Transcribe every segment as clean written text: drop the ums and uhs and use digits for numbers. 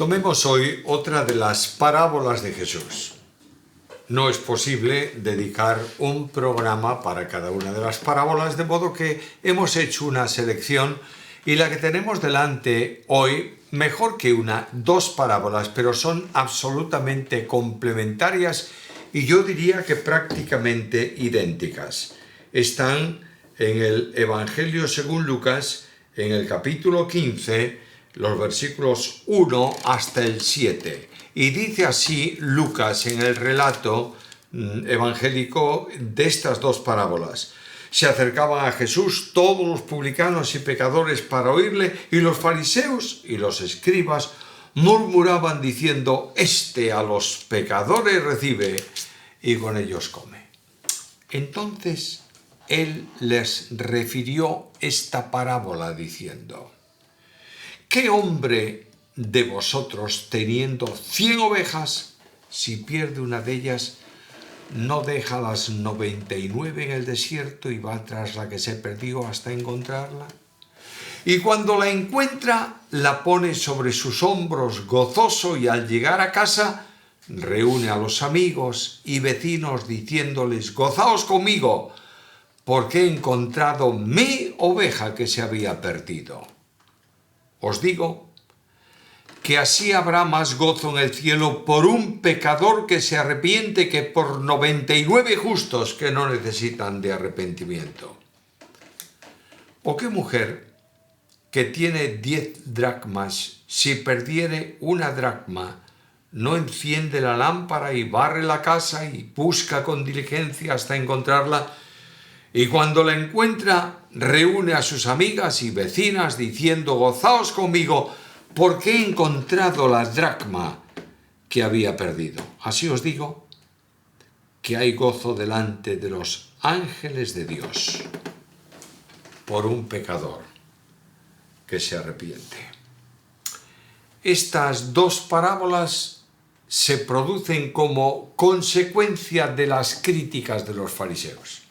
Tomemos hoy otra de las parábolas de Jesús. No es posible dedicar un programa para cada una de las parábolas, de modo que hemos hecho una selección y la que tenemos delante hoy, mejor que dos parábolas, pero son absolutamente complementarias y yo diría que prácticamente idénticas. Están en el Evangelio según Lucas, en el capítulo 15, los versículos 1 hasta el 7. Y dice así Lucas en el relato evangélico de estas dos parábolas. Se acercaban a Jesús todos los publicanos y pecadores para oírle, y los fariseos y los escribas murmuraban diciendo: «Este a los pecadores recibe y con ellos come». Entonces él les refirió esta parábola diciendo: ¿qué hombre de vosotros, teniendo 100 ovejas, si pierde una de ellas, no deja las 99 en el desierto y va tras la que se perdió hasta encontrarla? Y cuando la encuentra, la pone sobre sus hombros gozoso, y al llegar a casa reúne a los amigos y vecinos diciéndoles: «Gozaos conmigo, porque he encontrado mi oveja que se había perdido». Os digo que así habrá más gozo en el cielo por un pecador que se arrepiente que por 99 justos que no necesitan de arrepentimiento. ¿O qué mujer que tiene 10 dracmas, si perdiere una dracma, no enciende la lámpara y barre la casa y busca con diligencia hasta encontrarla? Y cuando la encuentra, reúne a sus amigas y vecinas diciendo: «Gozaos conmigo, porque he encontrado la dracma que había perdido». Así os digo que hay gozo delante de los ángeles de Dios por un pecador que se arrepiente. Estas dos parábolas se producen como consecuencia de las críticas de los fariseos.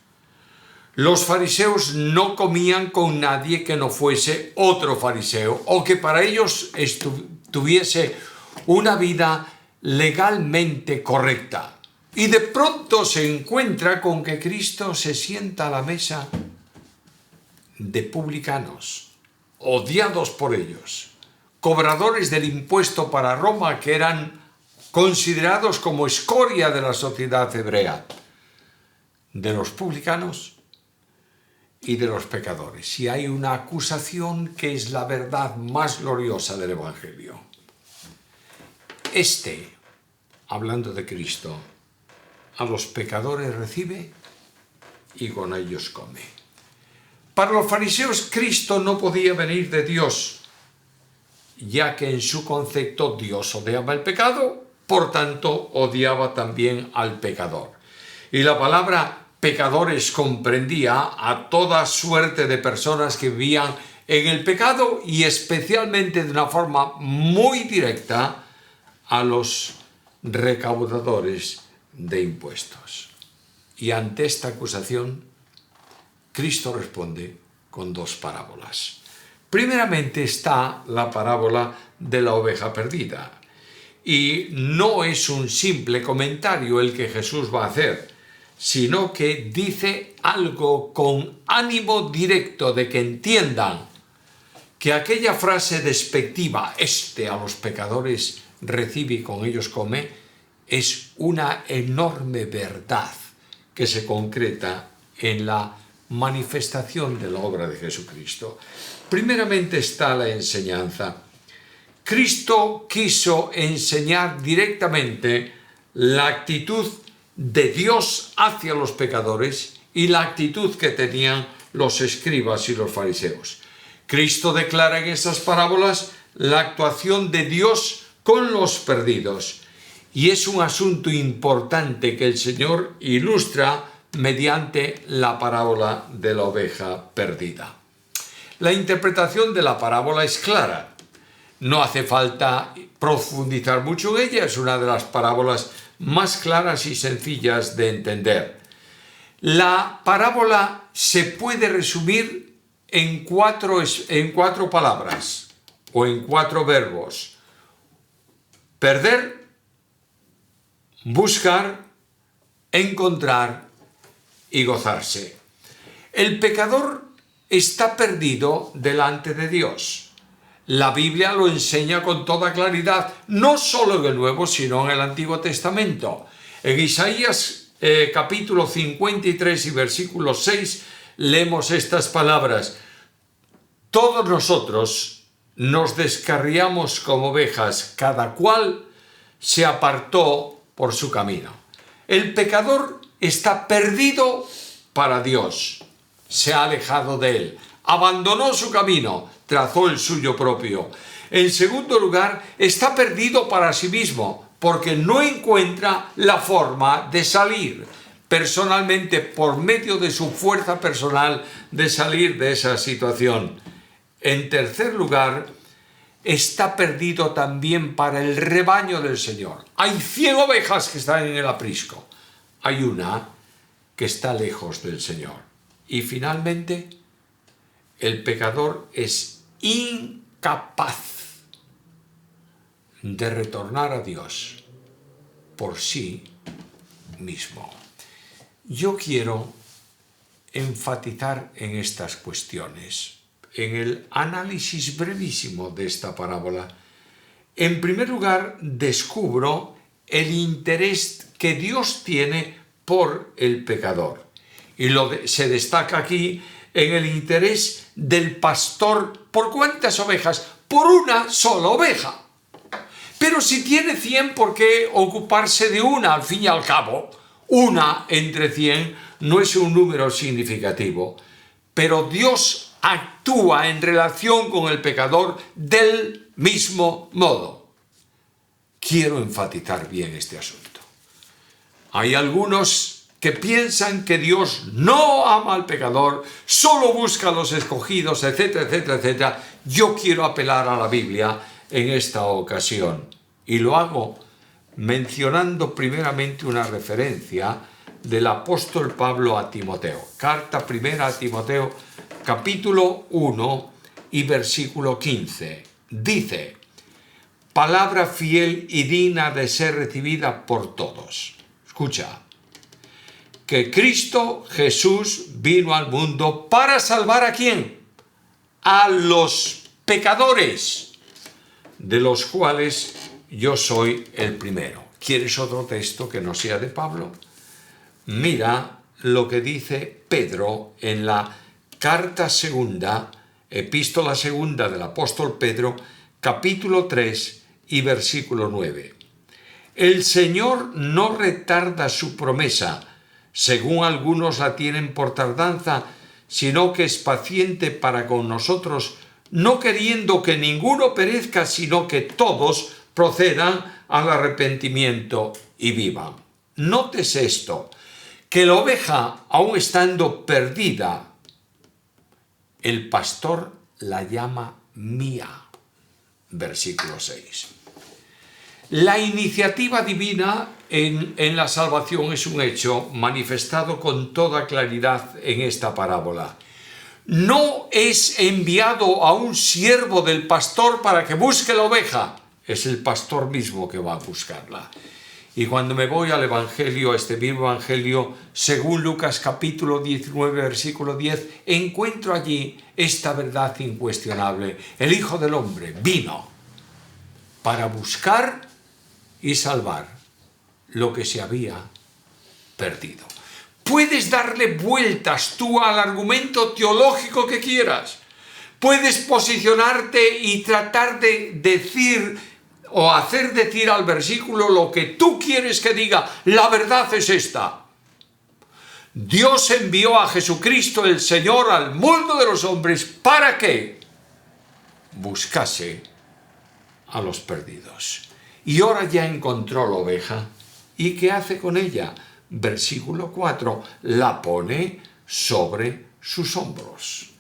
Los fariseos no comían con nadie que no fuese otro fariseo o que para ellos tuviese una vida legalmente correcta. Y de pronto se encuentra con que Cristo se sienta a la mesa de publicanos, odiados por ellos, cobradores del impuesto para Roma, que eran considerados como escoria de la sociedad hebrea, de los publicanos y de los pecadores. Y hay una acusación que es la verdad más gloriosa del Evangelio. Hablando de Cristo, a los pecadores recibe y con ellos come. Para los fariseos, Cristo no podía venir de Dios, ya que en su concepto Dios odiaba el pecado, por tanto odiaba también al pecador. Y la palabra pecadores comprendía a toda suerte de personas que vivían en el pecado, y especialmente de una forma muy directa a los recaudadores de impuestos. Y ante esta acusación, Cristo responde con dos parábolas. Primeramente está la parábola de la oveja perdida, y no es un simple comentario el que Jesús va a hacer, sino que dice algo con ánimo directo de que entiendan que aquella frase despectiva, a los pecadores recibe y con ellos come, es una enorme verdad que se concreta en la manifestación de la obra de Jesucristo. Primeramente está la enseñanza. Cristo quiso enseñar directamente la actitud de Dios hacia los pecadores y la actitud que tenían los escribas y los fariseos. Cristo declara en estas parábolas la actuación de Dios con los perdidos, y es un asunto importante que el Señor ilustra mediante la parábola de la oveja perdida. La interpretación de la parábola es clara. No hace falta profundizar mucho en ella, es una de las parábolas más claras y sencillas de entender. La parábola se puede resumir en cuatro palabras o en 4 verbos. perder, buscar, encontrar y gozarse. El pecador está perdido delante de Dios. La Biblia lo enseña con toda claridad, no solo en el Nuevo, sino en el Antiguo Testamento. En Isaías capítulo 53 y versículo 6 leemos estas palabras: todos nosotros nos descarriamos como ovejas, cada cual se apartó por su camino. El pecador está perdido para Dios, se ha alejado de él, abandonó su camino, trazó el suyo propio. En segundo lugar, está perdido para sí mismo, porque no encuentra la forma de salir personalmente, por medio de su fuerza personal, de salir de esa situación. En tercer lugar, está perdido también para el rebaño del Señor. Hay 100 ovejas que están en el aprisco. Hay una que está lejos del Señor. Y finalmente, el pecador es incapaz de retornar a Dios por sí mismo. Yo quiero enfatizar en estas cuestiones, en el análisis brevísimo de esta parábola. En primer lugar, descubro el interés que Dios tiene por el pecador. Y se destaca aquí en el interés del pastor. ¿Por cuántas ovejas? Por una sola oveja. Pero si tiene 100, ¿por qué ocuparse de una? Al fin y al cabo, una entre 100 no es un número significativo. Pero Dios actúa en relación con el pecador del mismo modo. Quiero enfatizar bien este asunto. Hay algunos que piensan que Dios no ama al pecador, solo busca a los escogidos, etcétera, etcétera, etcétera. Yo quiero apelar a la Biblia en esta ocasión. Y lo hago mencionando primeramente una referencia del apóstol Pablo a Timoteo. Carta primera a Timoteo, capítulo 1 y versículo 15. Dice: palabra fiel y digna de ser recibida por todos. Escucha. Que Cristo Jesús vino al mundo para salvar ¿a quién? A los pecadores, de los cuales yo soy el primero. ¿Quieres otro texto que no sea de Pablo? Mira lo que dice Pedro en la carta segunda, epístola segunda del apóstol Pedro, capítulo 3 y versículo 9. El Señor no retarda su promesa, según algunos la tienen por tardanza, sino que es paciente para con nosotros, no queriendo que ninguno perezca, sino que todos procedan al arrepentimiento y vivan. Nótese esto, que la oveja, aun estando perdida, el pastor la llama mía. Versículo 6. La iniciativa divina en la salvación es un hecho manifestado con toda claridad en esta parábola. No es enviado a un siervo del pastor para que busque la oveja, es el pastor mismo que va a buscarla. Y cuando me voy al Evangelio, este mismo Evangelio, según Lucas capítulo 19, versículo 10, encuentro allí esta verdad incuestionable. El Hijo del Hombre vino para buscar y salvar lo que se había perdido. Puedes darle vueltas tú al argumento teológico que quieras. Puedes posicionarte y tratar de decir o hacer decir al versículo lo que tú quieres que diga. La verdad es esta. Dios envió a Jesucristo el Señor al mundo de los hombres para que buscase a los perdidos. Y ahora ya encontró la oveja. ¿Y qué hace con ella? Versículo 4. La pone sobre sus hombros.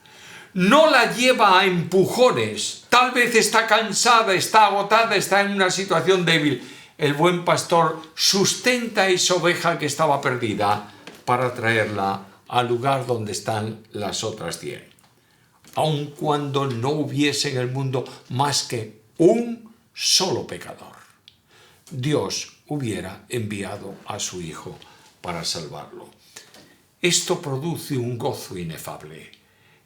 No la lleva a empujones. Tal vez está cansada, está agotada, está en una situación débil. El buen pastor sustenta esa oveja que estaba perdida para traerla al lugar donde están las otras 10. Aun cuando no hubiese en el mundo más que un solo pecador. Dios hubiera enviado a su Hijo para salvarlo. Esto produce un gozo inefable.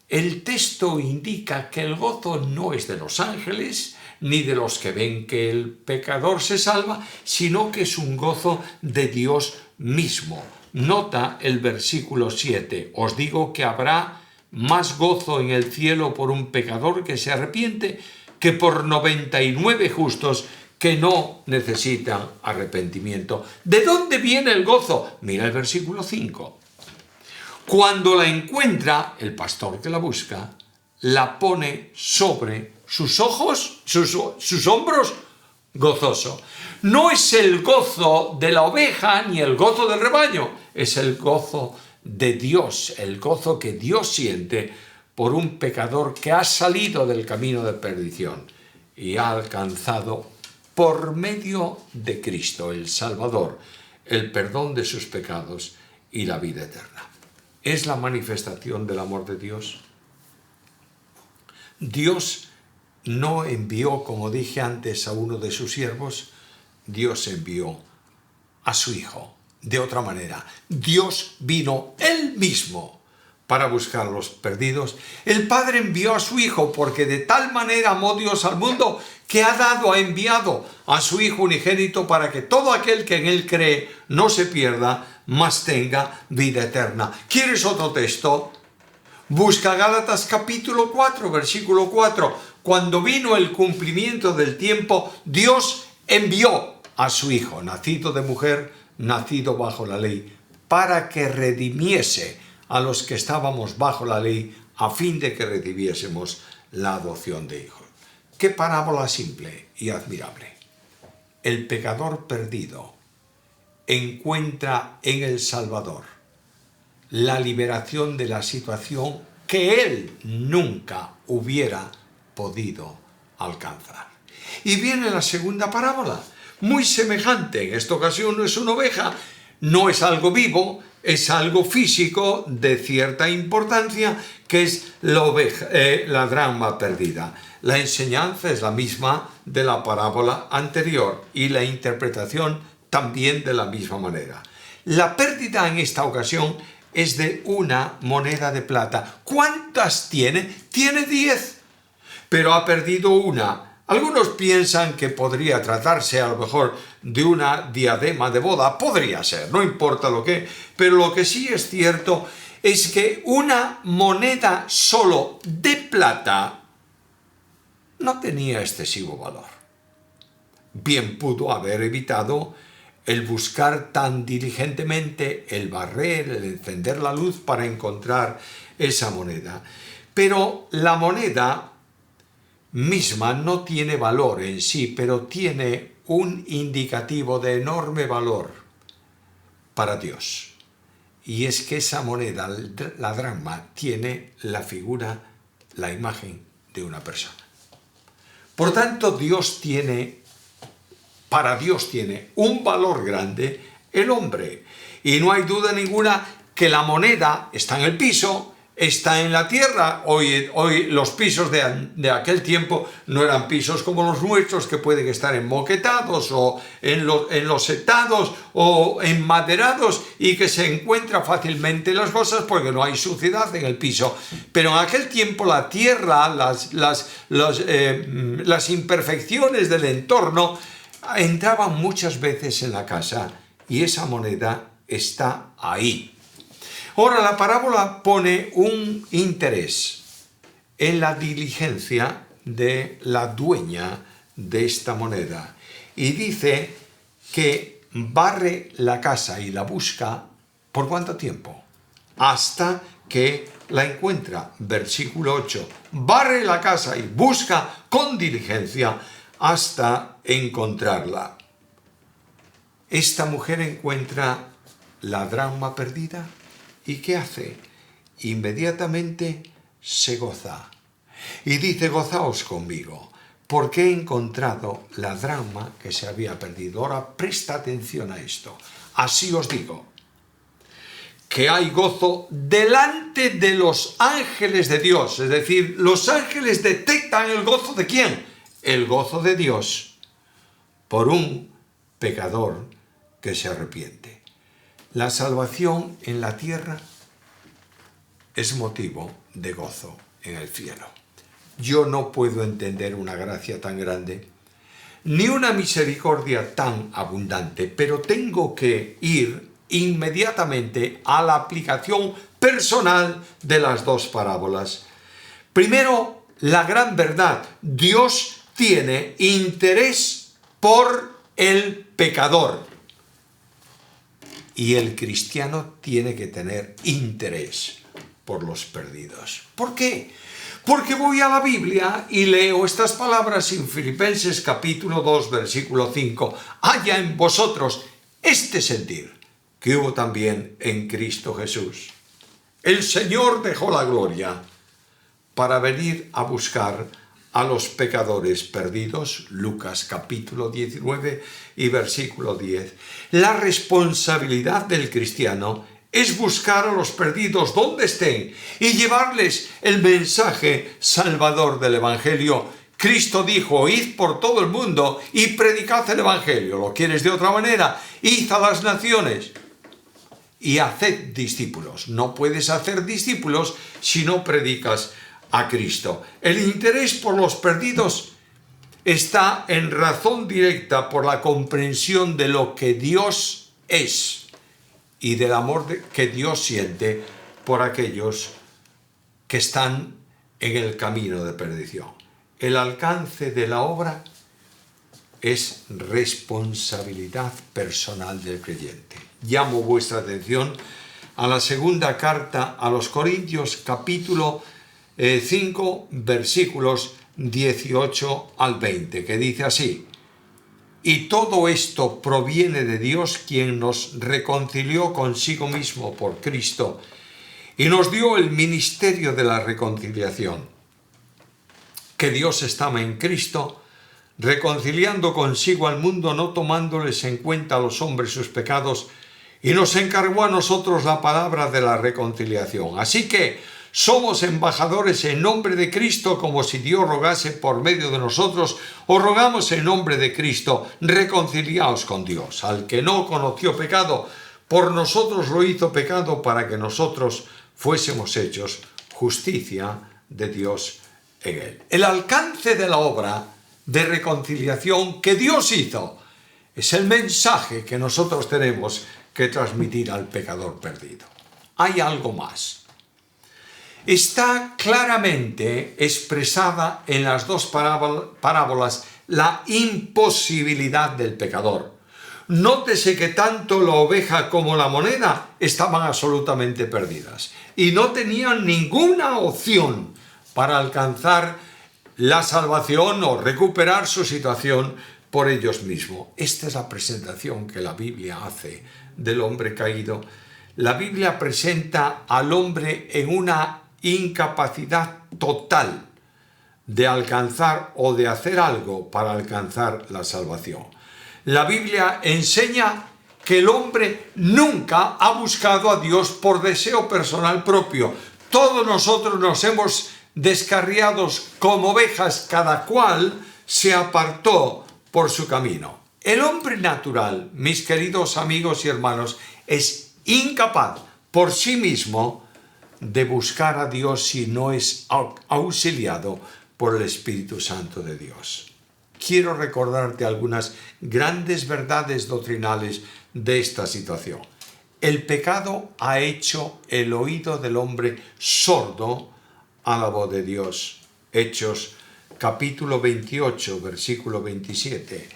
El texto indica que el gozo no es de los ángeles, ni de los que ven que el pecador se salva, sino que es un gozo de Dios mismo. Nota el versículo 7. Os digo que habrá más gozo en el cielo por un pecador que se arrepiente que por 99 justos que no necesitan arrepentimiento. ¿De dónde viene el gozo? Mira el versículo 5. Cuando la encuentra, el pastor que la busca, la pone sobre sus ojos, sus hombros, gozoso. No es el gozo de la oveja ni el gozo del rebaño, es el gozo de Dios, el gozo que Dios siente por un pecador que ha salido del camino de perdición y ha alcanzado por medio de Cristo, el Salvador, el perdón de sus pecados y la vida eterna. ¿Es la manifestación del amor de Dios? Dios no envió, como dije antes, a uno de sus siervos, Dios envió a su Hijo. De otra manera, Dios vino Él mismo para buscar a los perdidos. El Padre envió a su Hijo porque de tal manera amó Dios al mundo que ha enviado a su Hijo unigénito para que todo aquel que en Él cree no se pierda, mas tenga vida eterna. ¿Quieres otro texto? Busca Gálatas capítulo 4, versículo 4. Cuando vino el cumplimiento del tiempo, Dios envió a su Hijo, nacido de mujer, nacido bajo la ley, para que redimiese a los que estábamos bajo la ley, a fin de que recibiésemos la adopción de hijos. ¡Qué parábola simple y admirable! El pecador perdido encuentra en el Salvador la liberación de la situación que él nunca hubiera podido alcanzar. Y viene la segunda parábola, muy semejante. En esta ocasión no es una oveja, no es algo vivo, es algo físico de cierta importancia, que es la dracma perdida. La enseñanza es la misma de la parábola anterior y la interpretación también de la misma manera. La pérdida en esta ocasión es de una moneda de plata. ¿Cuántas tiene? Tiene 10, pero ha perdido una. Algunos piensan que podría tratarse a lo mejor de una diadema de boda. Podría ser, no importa lo que, pero lo que sí es cierto es que una moneda solo de plata no tenía excesivo valor. Bien pudo haber evitado el buscar tan diligentemente, el barrer, el encender la luz para encontrar esa moneda. Pero la moneda misma no tiene valor en sí, pero tiene un indicativo de enorme valor para Dios. Y es que esa moneda, la dracma, tiene la figura, la imagen de una persona. Por tanto, para Dios tiene un valor grande el hombre. Y no hay duda ninguna que la moneda está en el piso, está en la tierra. Hoy los pisos de aquel tiempo no eran pisos como los nuestros, que pueden estar enmoquetados o enlosetados o enmaderados y que se encuentran fácilmente las cosas porque no hay suciedad en el piso. Pero en aquel tiempo la tierra, las imperfecciones del entorno entraban muchas veces en la casa y esa moneda está ahí. Ahora la parábola pone un interés en la diligencia de la dueña de esta moneda y dice que barre la casa y la busca ¿por cuánto tiempo? Hasta que la encuentra. Versículo 8. Barre la casa y busca con diligencia hasta encontrarla. Esta mujer encuentra la dracma perdida. ¿Y qué hace? Inmediatamente se goza. Y dice, gozaos conmigo, porque he encontrado la dracma que se había perdido. Ahora presta atención a esto. Así os digo, que hay gozo delante de los ángeles de Dios. Es decir, los ángeles detectan el gozo de ¿quién? El gozo de Dios por un pecador que se arrepiente. La salvación en la tierra es motivo de gozo en el cielo. Yo no puedo entender una gracia tan grande, ni una misericordia tan abundante, pero tengo que ir inmediatamente a la aplicación personal de las dos parábolas. Primero, la gran verdad: Dios tiene interés por el pecador. Y el cristiano tiene que tener interés por los perdidos. ¿Por qué? Porque voy a la Biblia y leo estas palabras en Filipenses capítulo 2, versículo 5. Haya en vosotros este sentir que hubo también en Cristo Jesús. El Señor dejó la gloria para venir a buscar a los pecadores perdidos. Lucas capítulo 19 y versículo 10. La responsabilidad del cristiano es buscar a los perdidos donde estén y llevarles el mensaje salvador del Evangelio. Cristo dijo: id por todo el mundo y predicad el Evangelio. ¿Lo quieres de otra manera? Id a las naciones y haced discípulos. No puedes hacer discípulos si no predicas a Cristo. El interés por los perdidos está en razón directa por la comprensión de lo que Dios es y del amor que Dios siente por aquellos que están en el camino de perdición. El alcance de la obra es responsabilidad personal del creyente. Llamo vuestra atención a la segunda carta a los Corintios, capítulo 5, versículos 18 al 20, que dice así: y todo esto proviene de Dios, quien nos reconcilió consigo mismo por Cristo y nos dio el ministerio de la reconciliación. Que Dios estaba en Cristo, reconciliando consigo al mundo, no tomándoles en cuenta a los hombres sus pecados, y nos encargó a nosotros la palabra de la reconciliación. Así que somos embajadores en nombre de Cristo, como si Dios rogase por medio de nosotros. Os rogamos en nombre de Cristo, reconciliaos con Dios. Al que no conoció pecado, por nosotros lo hizo pecado, para que nosotros fuésemos hechos justicia de Dios en él. El alcance de la obra de reconciliación que Dios hizo es el mensaje que nosotros tenemos que transmitir al pecador perdido. Hay algo más. Está claramente expresada en las dos parábolas la imposibilidad del pecador. Nótese que tanto la oveja como la moneda estaban absolutamente perdidas y no tenían ninguna opción para alcanzar la salvación o recuperar su situación por ellos mismos. Esta es la presentación que la Biblia hace del hombre caído. La Biblia presenta al hombre en una incapacidad total de alcanzar o de hacer algo para alcanzar la salvación. La Biblia enseña que el hombre nunca ha buscado a Dios por deseo personal propio. Todos nosotros nos hemos descarriado como ovejas, cada cual se apartó por su camino. El hombre natural, mis queridos amigos y hermanos, es incapaz por sí mismo de buscar a Dios si no es auxiliado por el Espíritu Santo de Dios. Quiero recordarte algunas grandes verdades doctrinales de esta situación. El pecado ha hecho el oído del hombre sordo a la voz de Dios. Hechos capítulo 28, versículo 27.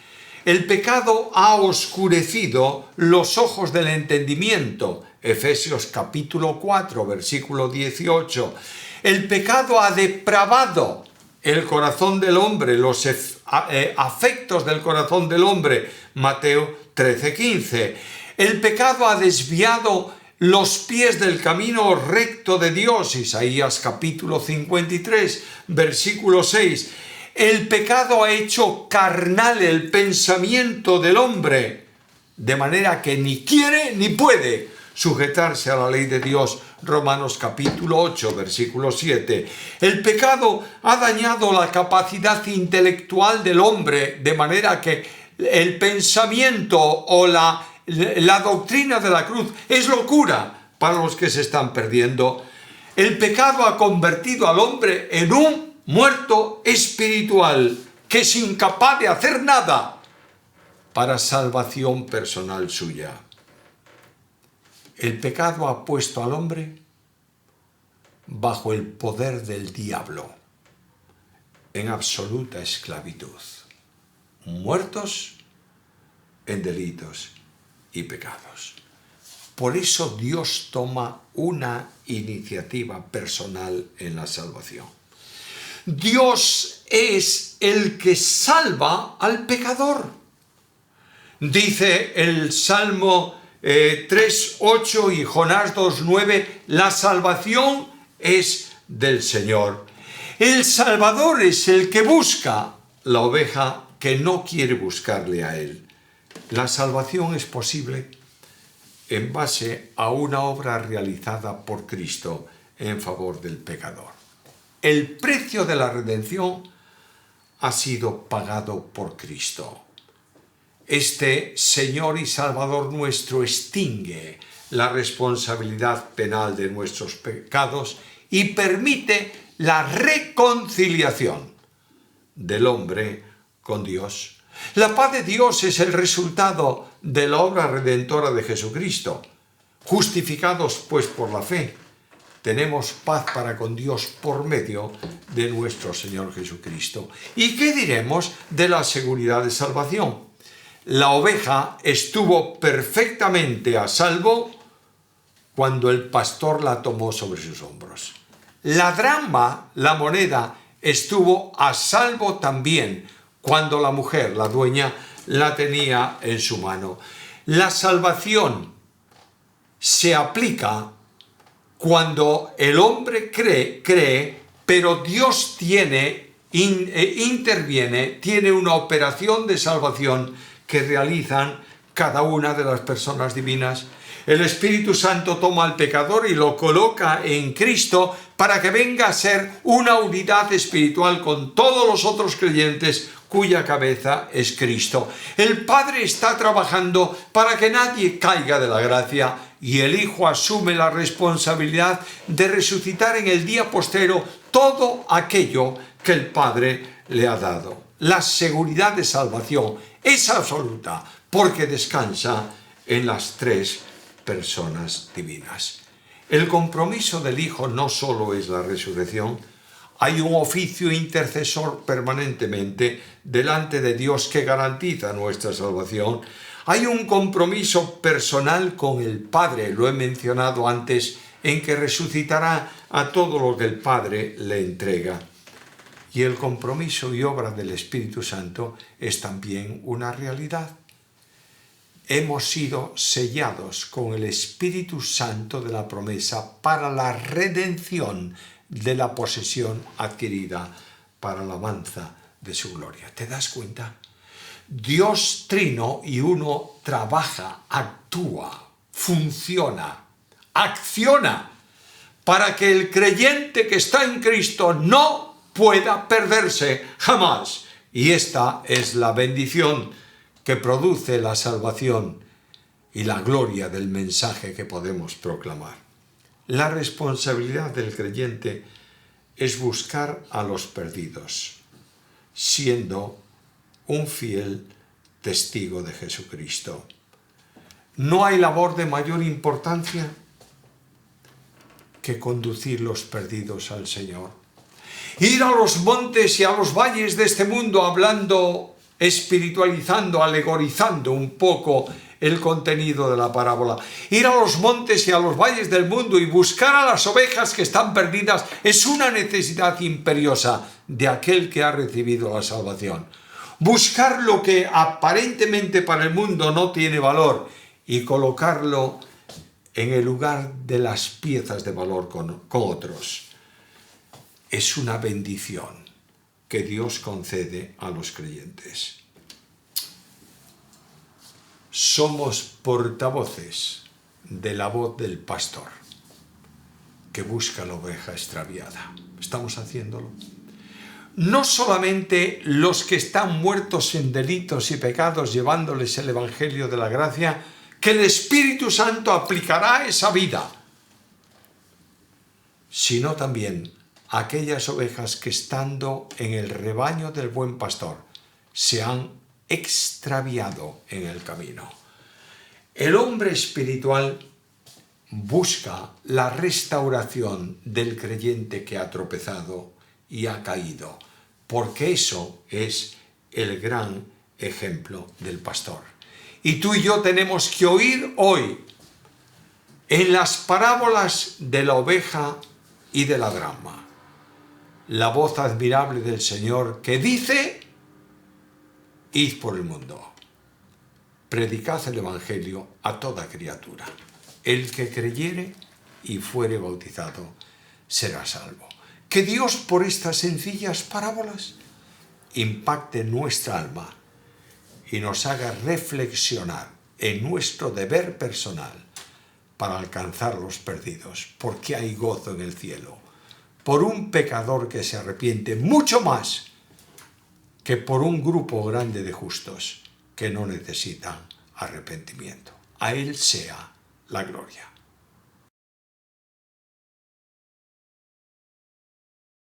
El pecado ha oscurecido los ojos del entendimiento. Efesios capítulo 4, versículo 18. El pecado ha depravado el corazón del hombre, los afectos del corazón del hombre. Mateo 13, 15. El pecado ha desviado los pies del camino recto de Dios. Isaías capítulo 53, versículo 6. El pecado ha hecho carnal el pensamiento del hombre, de manera que ni quiere ni puede sujetarse a la ley de Dios. Romanos capítulo 8, versículo 7. El pecado ha dañado la capacidad intelectual del hombre, de manera que el pensamiento o la doctrina de la cruz es locura para los que se están perdiendo. El pecado ha convertido al hombre en un muerto espiritual que es incapaz de hacer nada para salvación personal suya. El pecado ha puesto al hombre bajo el poder del diablo, en absoluta esclavitud, muertos en delitos y pecados. Por eso Dios toma una iniciativa personal en la salvación. Dios es el que salva al pecador. Dice el Salmo 3:8 y Jonás 2:9, la salvación es del Señor. El Salvador es el que busca la oveja que no quiere buscarle a él. La salvación es posible en base a una obra realizada por Cristo en favor del pecador. El precio de la redención ha sido pagado por Cristo. Este Señor y Salvador nuestro extingue la responsabilidad penal de nuestros pecados y permite la reconciliación del hombre con Dios. La paz de Dios es el resultado de la obra redentora de Jesucristo. Justificados pues por la fe, tenemos paz para con Dios por medio de nuestro Señor Jesucristo. ¿Y qué diremos de la seguridad de salvación? La oveja estuvo perfectamente a salvo cuando el pastor la tomó sobre sus hombros. La dracma, la moneda, estuvo a salvo también cuando la mujer, la dueña, la tenía en su mano. La salvación se aplica cuando el hombre cree, pero Dios interviene, tiene una operación de salvación que realizan cada una de las personas divinas. El Espíritu Santo toma al pecador y lo coloca en Cristo para que venga a ser una unidad espiritual con todos los otros creyentes cuya cabeza es Cristo. El Padre está trabajando para que nadie caiga de la gracia y el Hijo asume la responsabilidad de resucitar en el día postrero todo aquello que el Padre le ha dado. La seguridad de salvación es absoluta porque descansa en las tres personas divinas. El compromiso del Hijo no solo es la resurrección, hay un oficio intercesor permanentemente delante de Dios que garantiza nuestra salvación. Hay un compromiso personal con el Padre, lo he mencionado antes, en que resucitará a todo lo que el Padre le entrega. Y el compromiso y obra del Espíritu Santo es también una realidad. Hemos sido sellados con el Espíritu Santo de la promesa para la redención de la posesión adquirida para la alabanza de su gloria. ¿Te das cuenta? Dios trino y uno trabaja, actúa, funciona, acciona para que el creyente que está en Cristo no pueda perderse jamás. Y esta es la bendición que produce la salvación y la gloria del mensaje que podemos proclamar. La responsabilidad del creyente es buscar a los perdidos, siendo un fiel testigo de Jesucristo. No hay labor de mayor importancia que conducir los perdidos al Señor. Ir a los montes y a los valles de este mundo hablando, espiritualizando, alegorizando un poco el contenido de la parábola. Ir a los montes y a los valles del mundo y buscar a las ovejas que están perdidas es una necesidad imperiosa de aquel que ha recibido la salvación. Buscar lo que aparentemente para el mundo no tiene valor y colocarlo en el lugar de las piezas de valor con otros. Es una bendición que Dios concede a los creyentes. Somos portavoces de la voz del pastor que busca la oveja extraviada. ¿Estamos haciéndolo? no solamente los que están muertos en delitos y pecados llevándoles el Evangelio de la gracia, que el Espíritu Santo aplicará esa vida, sino también aquellas ovejas que estando en el rebaño del buen pastor se han extraviado en el camino. El hombre espiritual busca la restauración del creyente que ha tropezado y ha caído, porque eso es el gran ejemplo del pastor. Y tú y yo tenemos que oír hoy en las parábolas de la oveja y de la dracma la voz admirable del Señor que dice: id por el mundo, predicad el Evangelio a toda criatura. El que creyere y fuere bautizado será salvo. Que Dios, por estas sencillas parábolas, impacte nuestra alma y nos haga reflexionar en nuestro deber personal para alcanzar los perdidos, porque hay gozo en el cielo por un pecador que se arrepiente, mucho más que por un grupo grande de justos que no necesitan arrepentimiento. A Él sea la gloria.